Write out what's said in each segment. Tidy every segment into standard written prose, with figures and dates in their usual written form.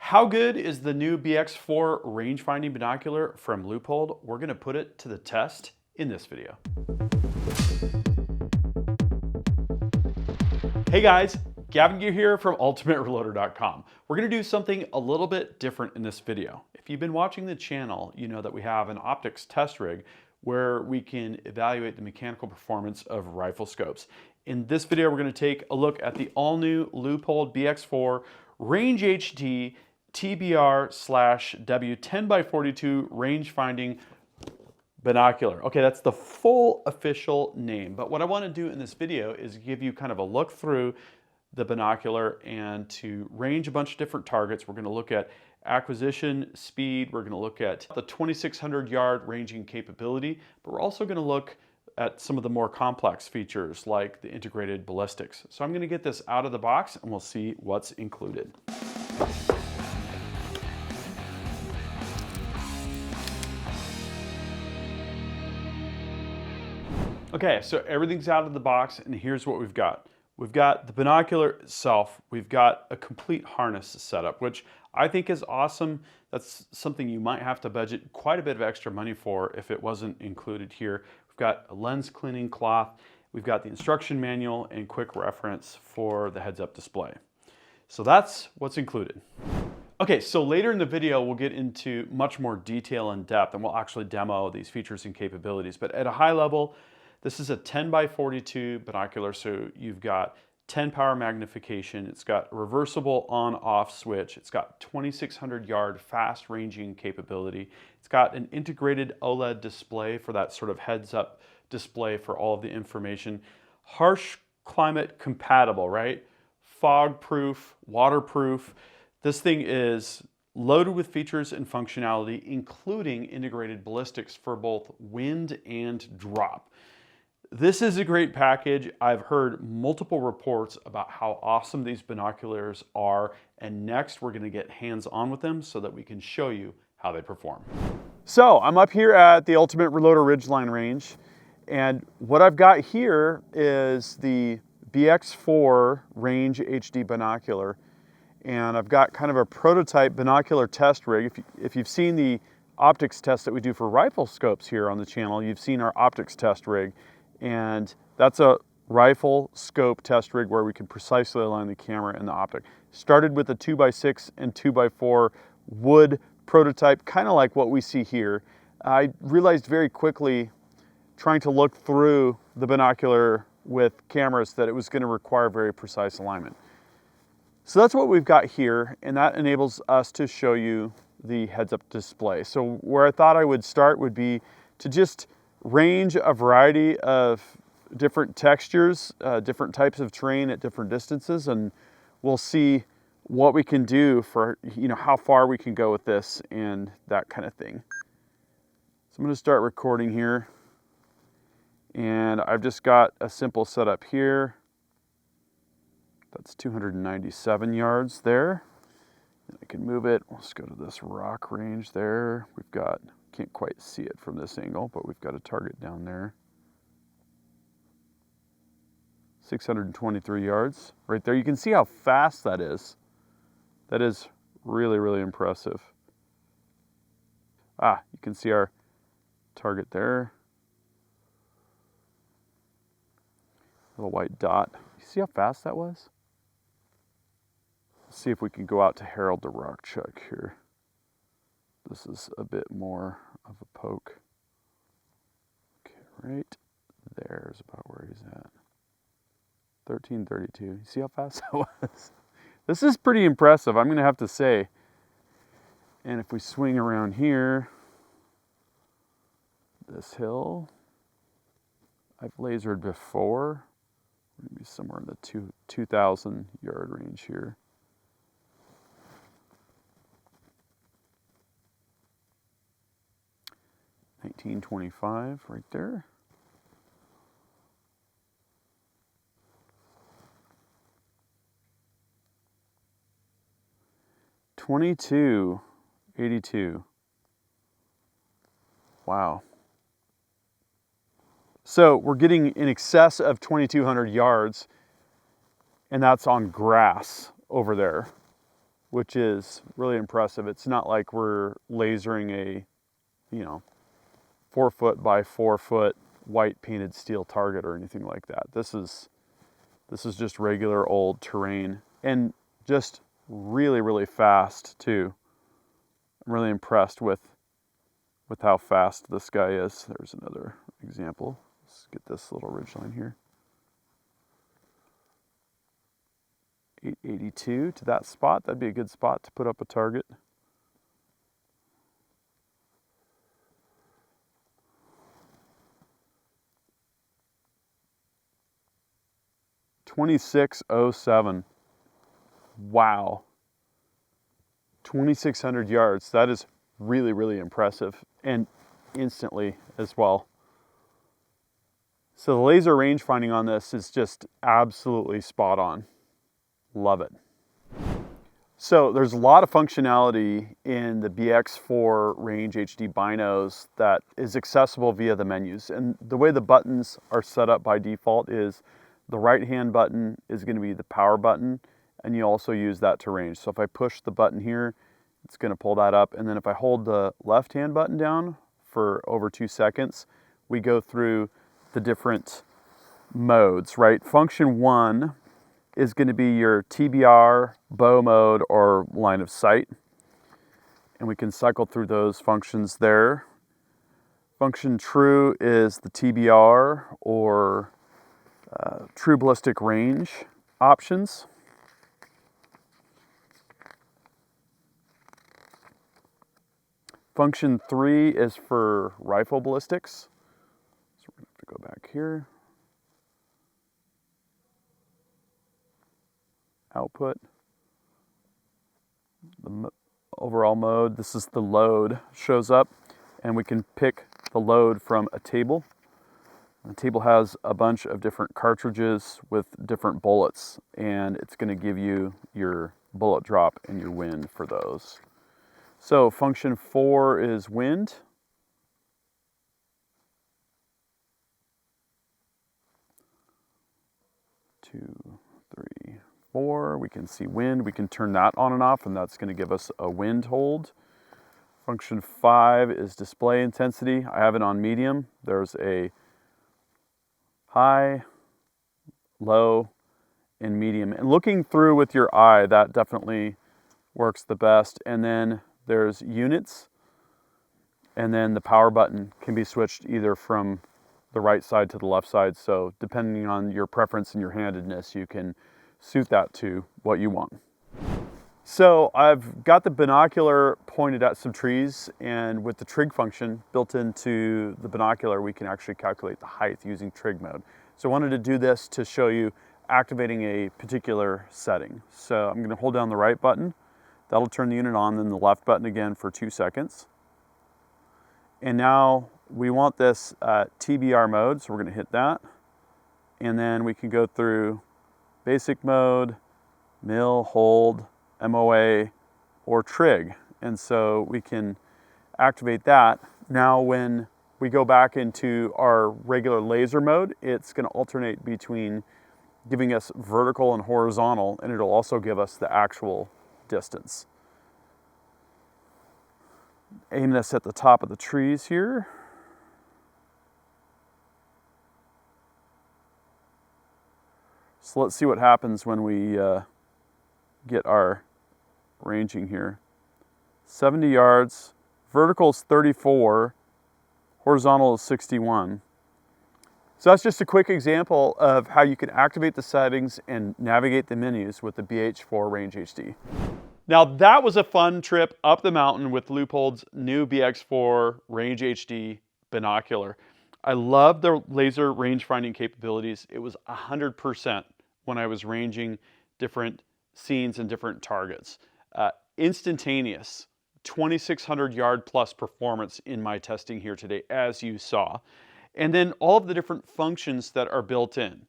How good is the new BX-4 Range-Finding Binocular from Leupold? We're going to put it to the test in this video. Hey guys, Gavin Gear here from UltimateReloader.com. We're going to do something a little bit different in this video. If you've been watching the channel, you know that we have an optics test rig where we can evaluate the mechanical performance of rifle scopes. In this video, we're going to take a look at the all-new Leupold BX-4 Range-HD TBR/W 10x42 range-finding binocular. Okay, that's the full official name. But what I want to do in this video is give you kind of a look through the binocular and to range a bunch of different targets. We're going to look at acquisition speed. We're going to look at the 2,600 yard ranging capability, but we're also going to look at some of the more complex features like the integrated ballistics. So I'm going to get this out of the box and we'll see what's included. Okay, so everything's out of the box and here's what we've got. We've got the binocular itself. We've got a complete harness setup, which I think is awesome. That's something you might have to budget quite a bit of extra money for if it wasn't included here. We've got a lens cleaning cloth. We've got the instruction manual and quick reference for the heads-up display. So that's what's included. Okay, so later in the video, we'll get into much more detail and depth and we'll actually demo these features and capabilities. But at a high level, this is a 10x42 binocular, so you've got 10 power magnification, it's got a reversible on-off switch, it's got 2,600 yard fast ranging capability, it's got an integrated OLED display for that sort of heads-up display for all of the information, harsh climate compatible, right? Fog-proof, waterproof. This thing is loaded with features and functionality, including integrated ballistics for both wind and drop. This is a great package. I've heard multiple reports about how awesome these binoculars are, and next we're going to get hands-on with them so that we can show you how they perform. So I'm up here at the Ultimate Reloader Ridgeline range, and what I've got here is the BX-4 Range-HD binocular, and I've got kind of a prototype binocular test rig. If you've seen the optics test that we do for rifle scopes here on the channel, you've seen our optics test rig. And that's a rifle scope test rig where we can precisely align the camera and the optic. Started with a 2x6 and 2x4 wood prototype, kind of like what we see here. I realized very quickly, trying to look through the binocular with cameras, that it was going to require very precise alignment. So that's what we've got here, and that enables us to show you the heads-up display. So where I thought I would start would be to just range a variety of different textures, different types of terrain at different distances, and we'll see what we can do for, how far we can go with this and that kind of thing. So I'm going to start recording here, and I've just got a simple setup here. That's 297 yards there. I can move it. Let's go to this rock range there. We've got, can't quite see it from this angle, but we've got a target down there. 623 yards right there. You can see how fast that is. That is really, really impressive. You can see our target there. Little white dot. You see how fast that was? Let's see if we can go out to Harold the Rock Chuck here. This is a bit more of a poke. Okay, right there's about where he's at. 1332. You see how fast that was? This is pretty impressive, I'm going to have to say. And if we swing around here, this hill, I've lasered before. We're going to be somewhere in the 2,000 yard range here. $19.25 right there. $22.82. Wow. So we're getting in excess of 2,200 yards, and that's on grass over there. which is really impressive. It's not like we're lasering a, 4-foot by 4-foot white painted steel target or anything like that. This is just regular old terrain, and just really, really fast too. I'm really impressed with how fast this guy is. There's another example. Let's get this little ridgeline here. 882 to that spot. That'd be a good spot to put up a target. .2607. Wow. 2,600 yards. That is really, really impressive, and instantly as well. So the laser range finding on this is just absolutely spot on. Love it. So there's a lot of functionality in the BX-4 Range-HD binos that is accessible via the menus. And the way the buttons are set up by default is the right-hand button is going to be the power button, and you also use that to range. So if I push the button here, it's going to pull that up. And then if I hold the left-hand button down for over 2 seconds, we go through the different modes, right? Function 1 is going to be your TBR, bow mode, or line of sight. And we can cycle through those functions there. Function true is the TBR, or true ballistic range options. Function 3 is for rifle ballistics. So we're going to have to go back here. Output. The overall mode, this is the load, shows up, and we can pick the load from a table. The table has a bunch of different cartridges with different bullets, and it's going to give you your bullet drop and your wind for those. So function 4 is wind. Two, 3, 4. We can see wind. We can turn that on and off, and that's going to give us a wind hold. Function 5 is display intensity. I have it on medium. There's a high, low, and medium. And looking through with your eye, that definitely works the best. And then there's units, and then the power button can be switched either from the right side to the left side. So depending on your preference and your handedness, you can suit that to what you want. So I've got the binocular pointed at some trees, and with the trig function built into the binocular, we can actually calculate the height using trig mode. So I wanted to do this to show you activating a particular setting. So I'm going to hold down the right button. That'll turn the unit on, then the left button again for 2 seconds. And now we want this TBR mode, so we're going to hit that. And then we can go through basic mode, mill, hold, MOA, or trig. And so we can activate that. Now when we go back into our regular laser mode, it's going to alternate between giving us vertical and horizontal, and it'll also give us the actual distance. Aim this at the top of the trees here. So let's see what happens when we get our ranging here. 70 yards, vertical is 34, horizontal is 61. So that's just a quick example of how you can activate the settings and navigate the menus with the BH-4 Range-HD. Now that was a fun trip up the mountain with Leupold's new BX-4 Range-HD binocular. I love the laser range finding capabilities. It was 100% when I was ranging different scenes and different targets. Instantaneous, 2,600 yard plus performance in my testing here today, as you saw. And then all of the different functions that are built in.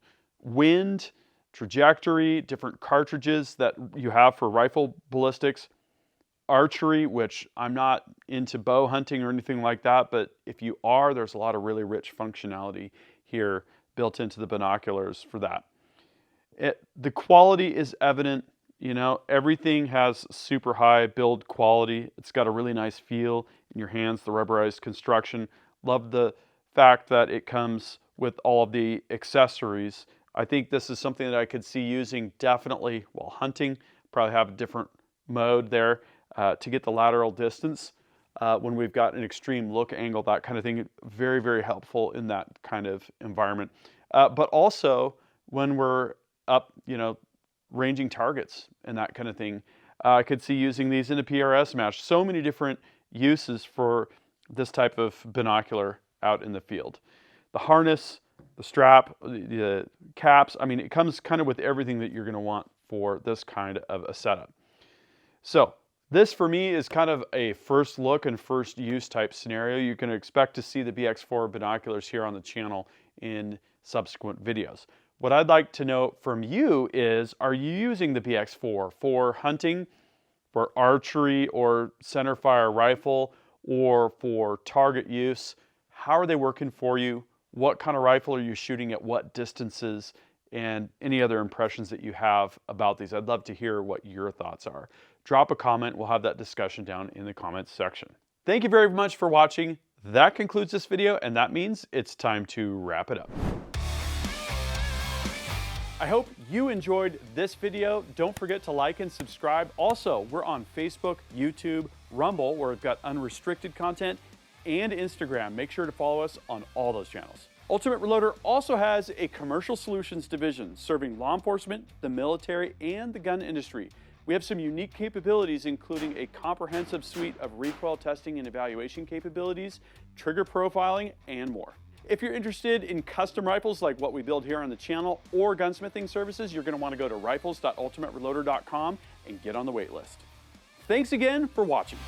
Wind, trajectory, different cartridges that you have for rifle ballistics, archery, which I'm not into bow hunting or anything like that, but if you are, there's a lot of really rich functionality here built into the binoculars for that. The quality is evident. You know, everything has super high build quality. It's got a really nice feel in your hands, the rubberized construction. Love the fact that it comes with all of the accessories. I think this is something that I could see using definitely while hunting. Probably have a different mode there to get the lateral distance when we've got an extreme look angle, that kind of thing. Very, very helpful in that kind of environment. But also when we're up, you know, ranging targets and that kind of thing. I could see using these in a PRS match. So many different uses for this type of binocular out in the field. The harness, the strap, the caps, I mean, it comes kind of with everything that you're going to want for this kind of a setup. So this for me is kind of a first look and first use type scenario. You can expect to see the BX-4 binoculars here on the channel in subsequent videos. What I'd like to know from you is, are you using the BX-4 for hunting, for archery or centerfire rifle, or for target use? How are they working for you? What kind of rifle are you shooting at what distances? And any other impressions that you have about these. I'd love to hear what your thoughts are. Drop a comment. We'll have that discussion down in the comments section. Thank you very much for watching. That concludes this video, and that means it's time to wrap it up. I hope you enjoyed this video. Don't forget to like and subscribe. Also, we're on Facebook, YouTube, Rumble, where we've got unrestricted content, and Instagram. Make sure to follow us on all those channels. Ultimate Reloader also has a commercial solutions division serving law enforcement, the military, and the gun industry. We have some unique capabilities, including a comprehensive suite of recoil testing and evaluation capabilities, trigger profiling, and more. If you're interested in custom rifles like what we build here on the channel or gunsmithing services, you're going to want to go to rifles.ultimatereloader.com and get on the wait list. Thanks again for watching.